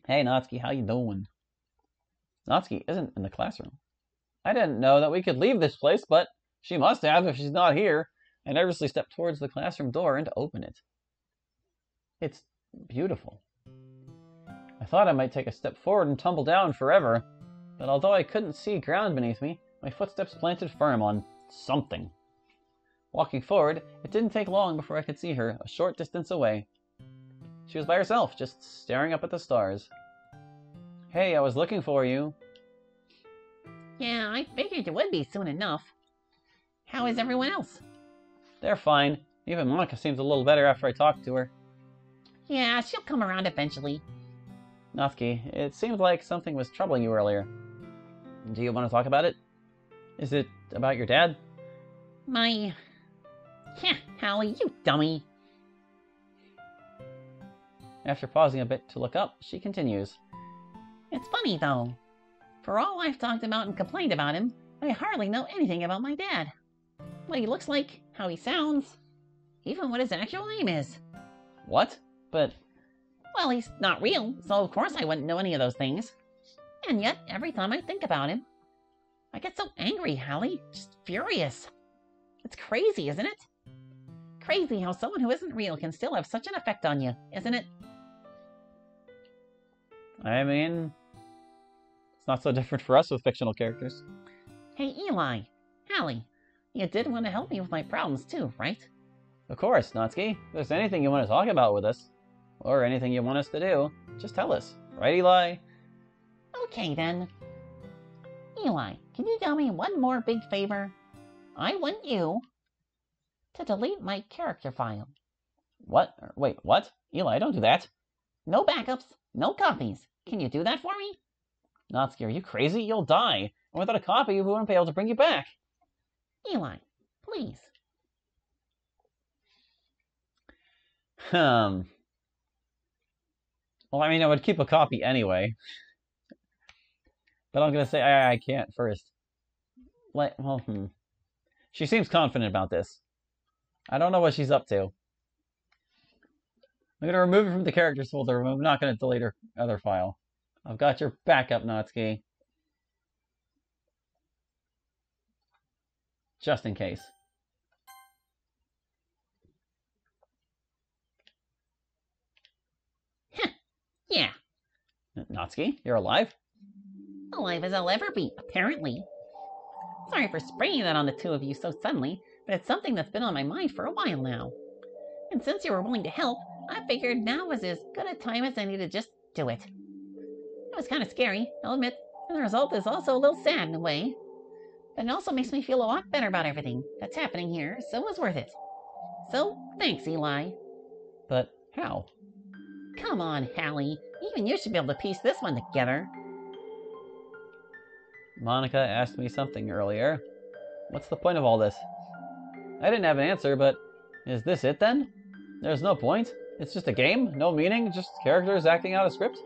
Hey, Natsuki, how you doing? Natsuki isn't in the classroom. I didn't know that we could leave this place, but she must have if she's not here. I nervously stepped towards the classroom door and open it. It's beautiful. I thought I might take a step forward and tumble down forever, but although I couldn't see ground beneath me, my footsteps planted firm on something. Walking forward, it didn't take long before I could see her, a short distance away. She was by herself, just staring up at the stars. Hey, I was looking for you. Yeah, I figured you would be soon enough. How is everyone else? They're fine. Even Monica seems a little better after I talked to her. Yeah, she'll come around eventually. Natsuki, it seemed like something was troubling you earlier. Do you want to talk about it? Is it about your dad? Yeah, Hallie, you dummy. After pausing a bit to look up, she continues. It's funny, though. For all I've talked about and complained about him, I hardly know anything about my dad. What he looks like, how he sounds, even what his actual name is. What? But... Well, he's not real, so of course I wouldn't know any of those things. And yet, every time I think about him, I get so angry, Hallie. Just furious. It's crazy, isn't it? Crazy how someone who isn't real can still have such an effect on you, isn't it? I mean... It's not so different for us with fictional characters. Hey, Eli. Hallie. You did want to help me with my problems too, right? Of course, Natsuki. If there's anything you want to talk about with us, or anything you want us to do, just tell us. Right, Eli? Okay, then. Eli, can you do me one more big favor? I want you to delete my character file. What? Wait, what? Eli, don't do that. No backups, no copies. Can you do that for me? Natsuki, are you crazy? You'll die. And without a copy, we won't be able to bring you back. Eli, please. Well, I mean, I would keep a copy anyway. But I'm going to say I can't first. She seems confident about this. I don't know what she's up to. I'm going to remove it from the characters folder, but I'm not going to delete her other file. I've got your backup, Natsuki. Just in case. Yeah. Natsuki, you're alive? Alive as I'll ever be, apparently. Sorry for springing that on the two of you so suddenly, but it's something that's been on my mind for a while now. And since you were willing to help, I figured now was as good a time as any to just do it. It was kind of scary, I'll admit, and the result is also a little sad in a way. But it also makes me feel a lot better about everything that's happening here, so it was worth it. So, thanks, Eli. But how? Come on, Hallie. Even you should be able to piece this one together. Monica asked me something earlier. What's the point of all this? I didn't have an answer, but is this it then? There's no point? It's just a game? No meaning? Just characters acting out a script?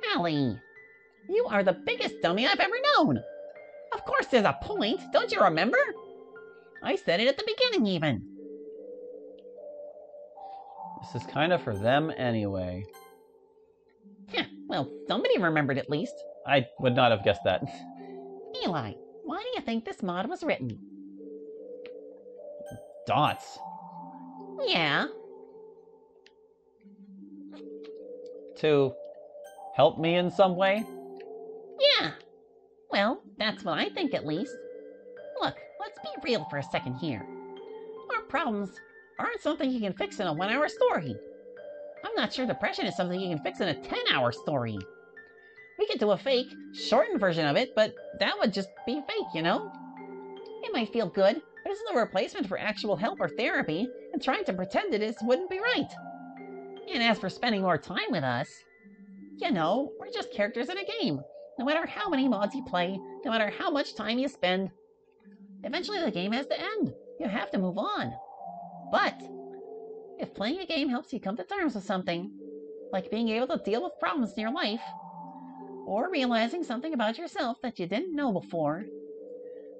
Hallie, you are the biggest dummy I've ever known. Of course there's a point, don't you remember? I said it at the beginning even. This is kind of for them anyway. Well, somebody remembered at least. I would not have guessed that. Eli, why do you think this mod was written? Dots. Yeah. To help me in some way? Yeah. Well, that's what I think at least. Look, let's be real for a second here. Our problems aren't something you can fix in a 1-hour story. I'm not sure depression is something you can fix in a 10-hour story. We could do a fake, shortened version of it, but that would just be fake, you know? It might feel good, but it's no replacement for actual help or therapy, and trying to pretend it is wouldn't be right. And as for spending more time with us, you know, we're just characters in a game. No matter how many mods you play, no matter how much time you spend, eventually the game has to end. You have to move on. But if playing a game helps you come to terms with something, like being able to deal with problems in your life, or realizing something about yourself that you didn't know before,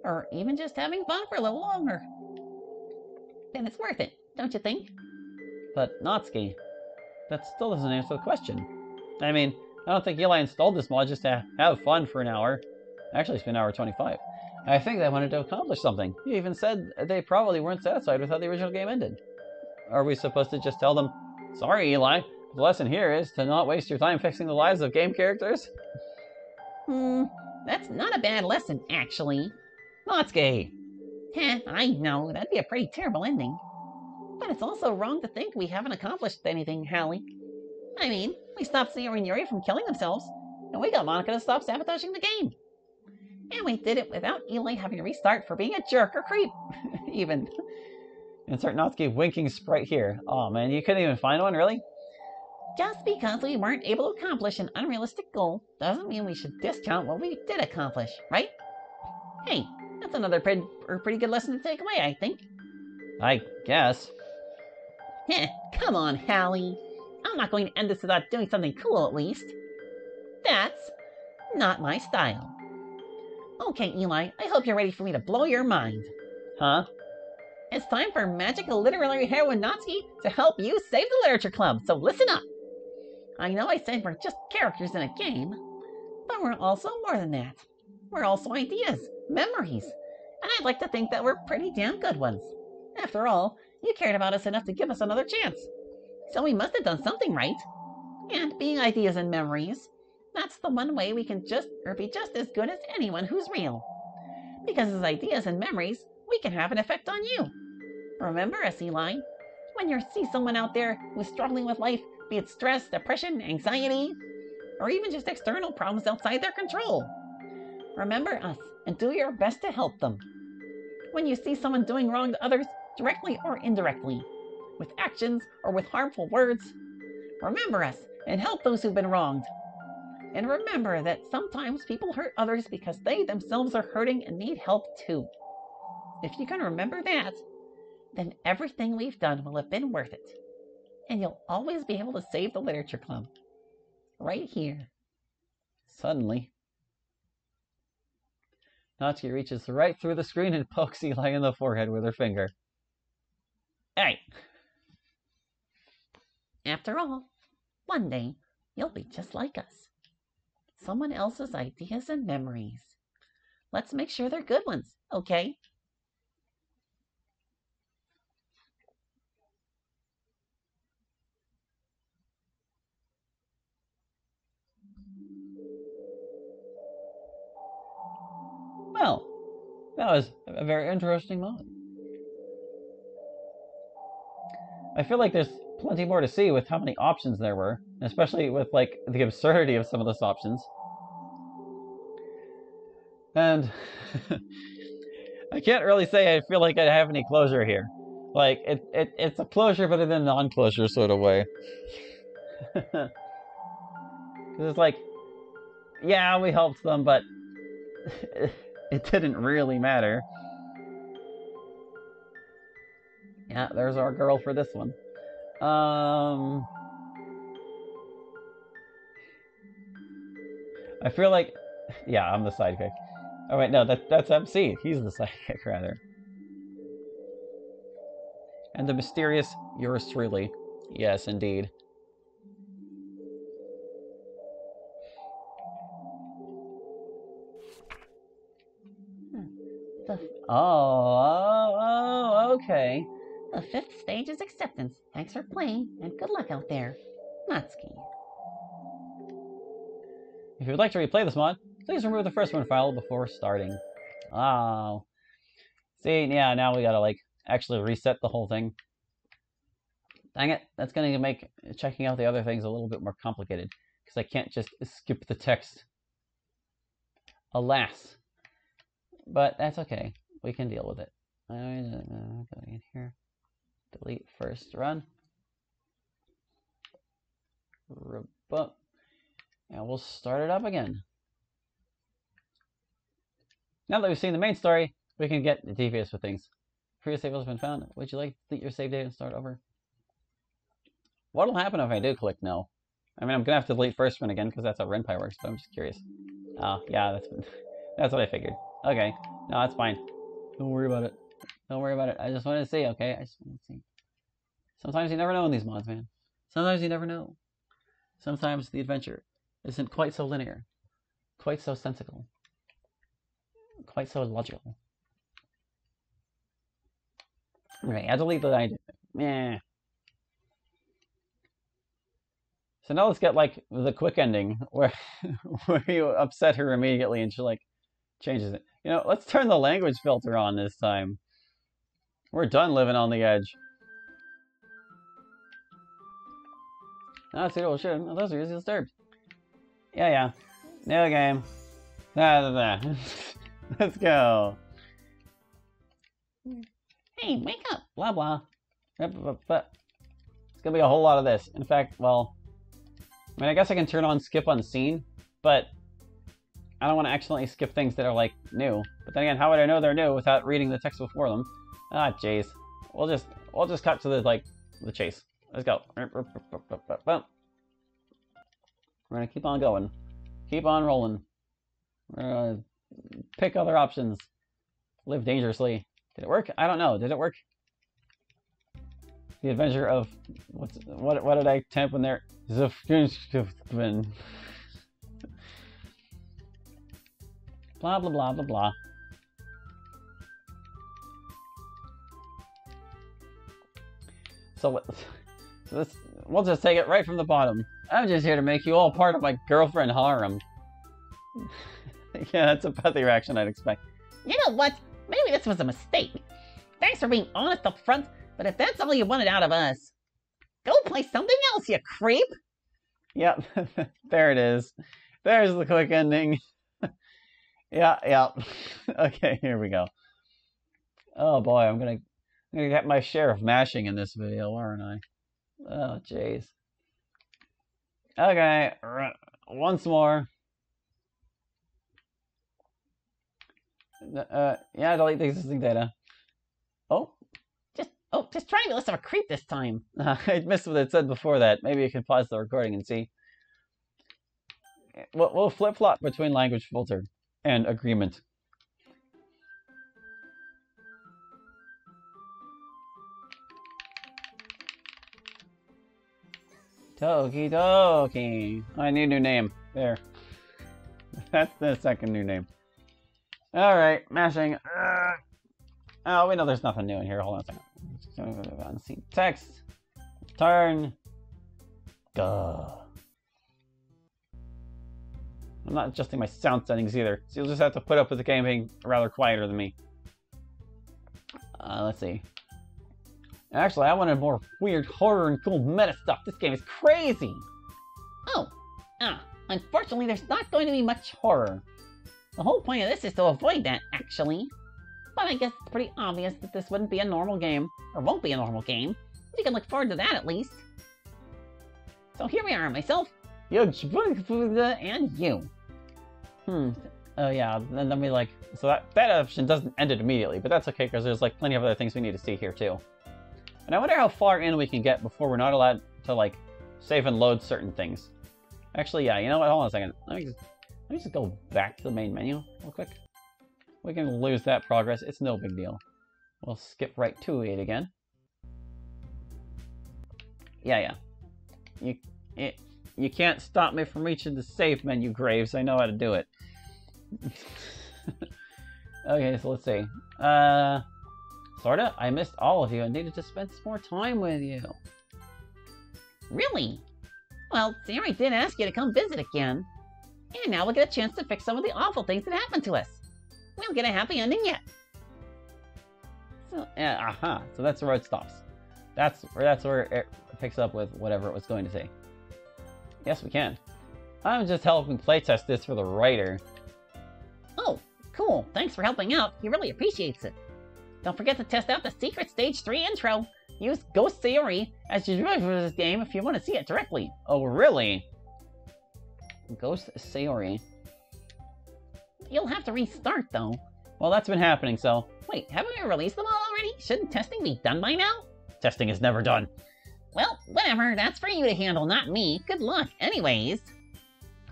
or even just having fun for a little longer, then it's worth it, don't you think? But Natsuki, that still doesn't answer the question. I mean, I don't think Eli installed this mod just to have fun for an hour. Actually, it's been an hour 25. I think they wanted to accomplish something. He even said they probably weren't satisfied with how the original game ended. Are we supposed to just tell them, sorry, Eli, the lesson here is to not waste your time fixing the lives of game characters? That's not a bad lesson, actually. Natsuki! Heh, I know, that'd be a pretty terrible ending. But it's also wrong to think we haven't accomplished anything, Hallie. I mean, we stopped Zero and Yuri from killing themselves, and we got Monica to stop sabotaging the game. And we did it without Eli having to restart for being a jerk or creep, even. Insert Natsuki winking sprite here. Aw, man, you couldn't even find one, really? Just because we weren't able to accomplish an unrealistic goal doesn't mean we should discount what we did accomplish, right? Hey, that's another pretty good lesson to take away, I think. I guess. Heh, come on, Hallie. I'm not going to end this without doing something cool, at least. That's not my style. Okay, Eli, I hope you're ready for me to blow your mind. Huh? It's time for magical literary Heroine Natsuki to help you save the literature club, so listen up. I know I said we're just characters in a game, but we're also more than that. We're also ideas, memories, and I'd like to think that we're pretty damn good ones. After all, you cared about us enough to give us another chance. So we must have done something right. And being ideas and memories, that's the one way we can be just as good as anyone who's real. Because as ideas and memories, we can have an effect on you. Remember us, Eli. When you see someone out there who's struggling with life, be it stress, depression, anxiety, or even just external problems outside their control. Remember us and do your best to help them. When you see someone doing wrong to others, directly or indirectly, with actions or with harmful words, remember us and help those who've been wronged. And remember that sometimes people hurt others because they themselves are hurting and need help too. If you can remember that, then everything we've done will have been worth it. And you'll always be able to save the literature club. Right here. Suddenly, Natsuki reaches right through the screen and pokes Eli in the forehead with her finger. Hey! After all, one day, you'll be just like us. Someone else's ideas and memories. Let's make sure they're good ones, okay? Well, that was a very interesting moment. I feel like there's plenty more to see with how many options there were, especially with like the absurdity of some of those options. And I can't really say I feel like I have any closure here. Like it's a closure but in a non-closure sort of way. Because it's like, yeah, we helped them, but it didn't really matter. Yeah, there's our girl for this one. I feel like, yeah, I'm the sidekick. Oh wait, no, that's MC. He's the sidekick, rather. And the mysterious yours truly. Yes, indeed. Okay. The 5th stage is acceptance. Thanks for playing, and good luck out there. Natsuki. If you would like to replay this mod, please remove the first one file before starting. Oh. See, yeah, now we gotta, like, actually reset the whole thing. Dang it, that's gonna make checking out the other things a little bit more complicated, because I can't just skip the text. Alas. But that's okay. We can deal with it. Go in here. Delete first run. Reboot. And we'll start it up again. Now that we've seen the main story, we can get devious with things. Previous save has been found. Would you like to delete your save data and start over? What'll happen if I do click no? I mean, I'm gonna have to delete first one again because that's how Renpai works, but I'm just curious. Oh, yeah, that's what I figured. Okay, no, that's fine. Don't worry about it. Don't worry about it. I just wanted to see, okay? I just wanted to see. Sometimes you never know in these mods, man. Sometimes you never know. Sometimes the adventure isn't quite so linear, quite so sensical, quite so logical. Okay, I delete the idea. Meh. So now let's get like the quick ending where where you upset her immediately and she like changes it. You know, let's turn the language filter on this time. We're done living on the edge. That's it. Oh shit! Those are easily disturbed. Yeah. New game. Let's go. Hey, wake up! Blah blah. It's gonna be a whole lot of this. In fact, well, I mean, I guess I can turn on skip unseen, but I don't want to accidentally skip things that are like new. But then again, how would I know they're new without reading the text before them? Ah, jeez. We'll just cut to the chase. Let's go. We're gonna keep on going. Keep on rolling. We're gonna pick other options. Live dangerously. Did it work? I don't know. Did it work? The adventure of what did I type in there? Blah blah blah blah blah. So we'll just take it right from the bottom. I'm just here to make you all part of my girlfriend harem. Yeah, that's about the reaction I'd expect. You know what? Maybe this was a mistake. Thanks for being honest up front, but if that's all you wanted out of us, go play something else, you creep! Yep, there it is. There's the quick ending. Yeah. Okay, here we go. Oh boy, I'm gonna get my share of mashing in this video, aren't I? Oh jeez. Okay, once more. Yeah, delete the existing data. Just try to be less of a creep this time. I missed what it said before that. Maybe you can pause the recording and see. We'll flip-flop between language filter and agreement. Toki Doki. I need a new name. There. That's the second new name. Alright, mashing. Oh, we know there's nothing new in here. Hold on a second. Unseen text. Turn. Go. I'm not adjusting my sound settings either, so you'll just have to put up with the game being rather quieter than me. Let's see. Actually, I wanted more weird horror and cool meta stuff. This game is crazy! Unfortunately, there's not going to be much horror. The whole point of this is to avoid that, actually. But I guess it's pretty obvious that this wouldn't be a normal game, or won't be a normal game. You can look forward to that, at least. So here we are, myself, and you. Oh yeah, and then we like... So that option doesn't end it immediately, but that's okay, because there's like plenty of other things we need to see here, too. And I wonder how far in we can get before we're not allowed to, like, save and load certain things. Actually, yeah, you know what? Hold on a second. Let me just go back to the main menu real quick. We can lose that progress. It's no big deal. We'll skip right to it again. Yeah. You can't stop me from reaching the save menu, Graves. I know how to do it. Okay, so let's see. Sorta? I missed all of you and needed to spend some more time with you. Really? Well, Sayori did ask you to come visit again. And now we'll get a chance to fix some of the awful things that happened to us. We'll get a happy ending yet. So, yeah, So that's where it stops. That's where it picks up with whatever it was going to say. Yes, we can. I'm just helping playtest this for the writer. Oh, cool. Thanks for helping out. He really appreciates it. Don't forget to test out the secret Stage 3 intro. Use Ghost Sayori as your driver for this game if you want to see it directly. Oh, really? Ghost Sayori. You'll have to restart, though. Well, that's been happening, so... Wait, haven't we released them all already? Shouldn't testing be done by now? Testing is never done. Well, whatever. That's for you to handle, not me. Good luck, anyways.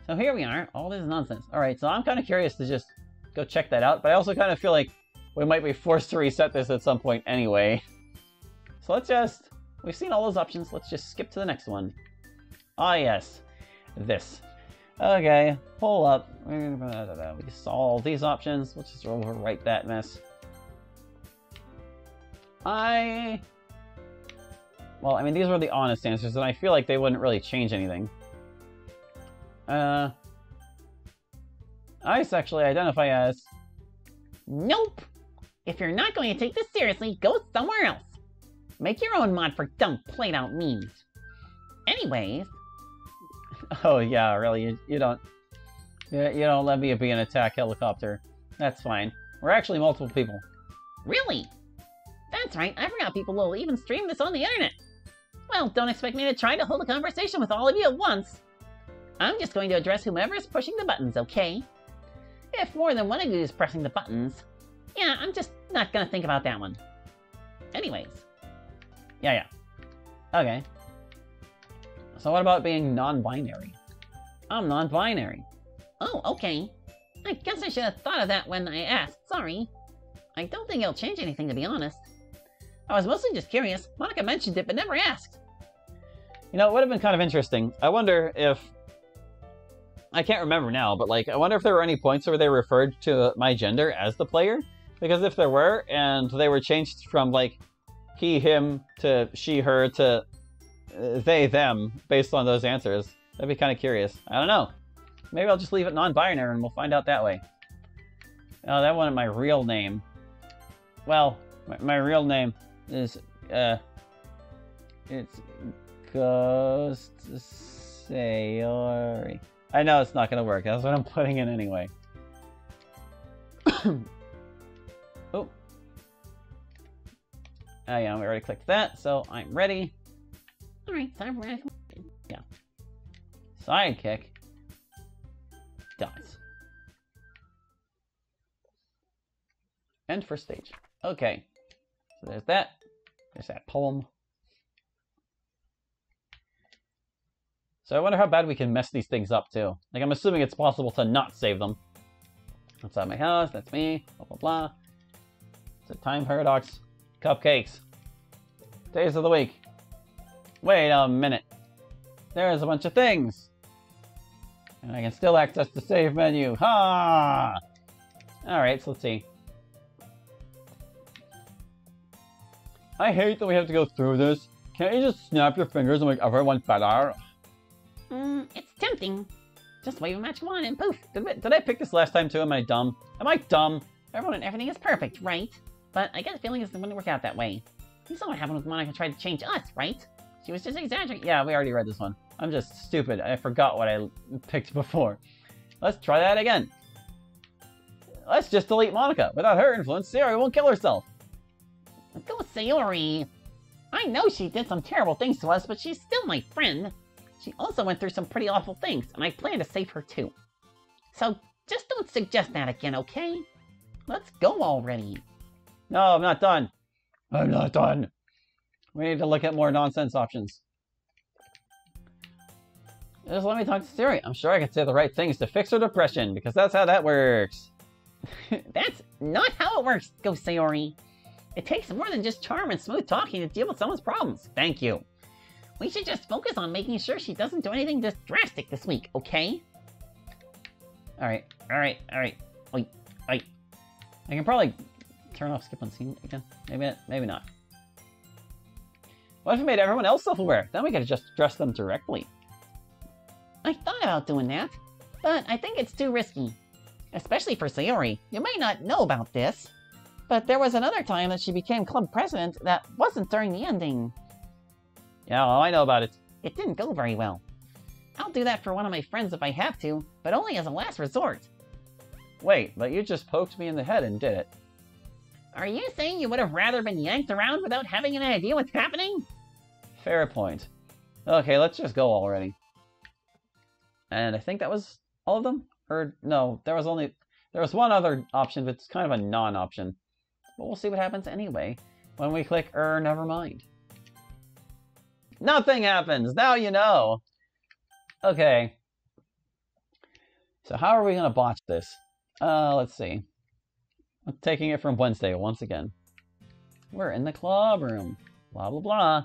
So here we are. All this nonsense. Alright, so I'm kind of curious to just go check that out, but I also kind of feel like we might be forced to reset this at some point anyway. So let's just... We've seen all those options. Let's just skip to the next one. Ah, yes. This. Okay, pull up. We saw all these options. Let's just overwrite that mess. Well, I mean, these were the honest answers, and I feel like they wouldn't really change anything. I sexually identify as... Nope! If you're not going to take this seriously, go somewhere else. Make your own mod for dumb, played-out memes. Anyways... Oh yeah, really? You don't let me be an attack helicopter. That's fine. We're actually multiple people. Really? That's right, I forgot people will even stream this on the internet. Well, don't expect me to try to hold a conversation with all of you at once. I'm just going to address whomever is pushing the buttons, okay? If more than one of you is pressing the buttons, yeah, I'm just not gonna think about that one. Anyways. Yeah. Okay. So what about being non-binary? I'm non-binary. Oh, okay. I guess I should have thought of that when I asked, sorry. I don't think it'll change anything, to be honest. I was mostly just curious. Monica mentioned it, but never asked. You know, it would have been kind of interesting. I wonder if... I can't remember now, but like, I wonder if there were any points where they referred to my gender as the player? Because if there were, and they were changed from like he, him, to she, her, to they, them, based on those answers, that'd be kind of curious. I don't know. Maybe I'll just leave it non-binary and we'll find out that way. Oh, that wasn't my real name. Well, my real name is, it's Ghost Sayori. I know it's not gonna work. That's what I'm putting in anyway. Oh. Yeah, we already clicked that, so I'm ready. Alright, time for it. Yeah. Sidekick. Dots. End first stage. Okay. So there's that. There's that poem. So I wonder how bad we can mess these things up, too. Like, I'm assuming it's possible to not save them. Outside my house, that's me, blah, blah, blah. It's a time paradox. Cupcakes. Days of the week. Wait a minute. There's a bunch of things. And I can still access the save menu. Ha! Alright, so let's see. I hate that we have to go through this. Can't you just snap your fingers and make everyone better? It's tempting. Just wave a magic wand and poof. Did I pick this last time too? Am I dumb? Am I dumb? Everyone and everything is perfect, right? But I get a feeling it wouldn't work out that way. You saw what happened when Monica tried to change us, right? She was just exaggerating. Yeah, we already read this one. I'm just stupid. I forgot what I picked before. Let's try that again. Let's just delete Monica. Without her influence, Sayori won't kill herself. Go Sayori. I know she did some terrible things to us, but she's still my friend. She also went through some pretty awful things, and I plan to save her too. So, just don't suggest that again, okay? Let's go already. No, I'm not done. I'm not done. We need to look at more nonsense options. Just let me talk to Sayori. I'm sure I can say the right things to fix her depression, because that's how that works. That's not how it works, Go Sayori. It takes more than just charm and smooth talking to deal with someone's problems. Thank you. We should just focus on making sure she doesn't do anything just drastic this week, okay? Alright. Wait. I can probably turn off skip on scene again. Maybe not. What if we made everyone else self-aware? Then we could just address them directly. I thought about doing that, but I think it's too risky. Especially for Sayori. You may not know about this, but there was another time that she became club president that wasn't during the ending. Yeah, well, I know about it. It didn't go very well. I'll do that for one of my friends if I have to, but only as a last resort. Wait, but you just poked me in the head and did it. Are you saying you would have rather been yanked around without having an idea what's happening? Fair point. Okay, let's just go already. And I think that was all of them? Or, no, there was one other option, but it's kind of a non-option. But we'll see what happens anyway when we click never mind. Nothing happens! Now you know! Okay. So how are we gonna botch this? Let's see. I'm taking it from Wednesday once again. We're in the club room. Blah, blah, blah.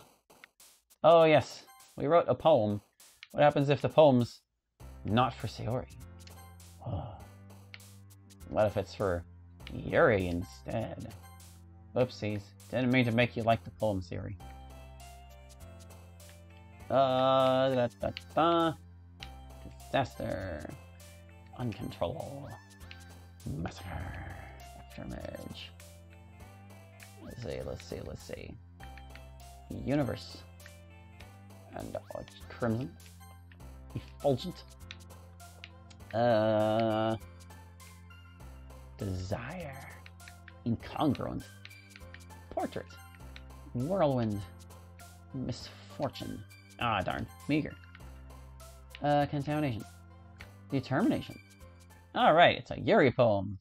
Oh, yes. We wrote a poem. What happens if the poems Not for Sayori. What if it's for Yuri instead? Whoopsies. Didn't mean to make you like the poem, Sayori. Disaster. Uncontrollable. Massacre. Afterimage. Let's see. Universe. And Crimson. Effulgent. Desire. Incongruent. Portrait. Whirlwind. Misfortune. Ah, darn. Meager. Contamination. Determination. Alright, it's a Yuri poem.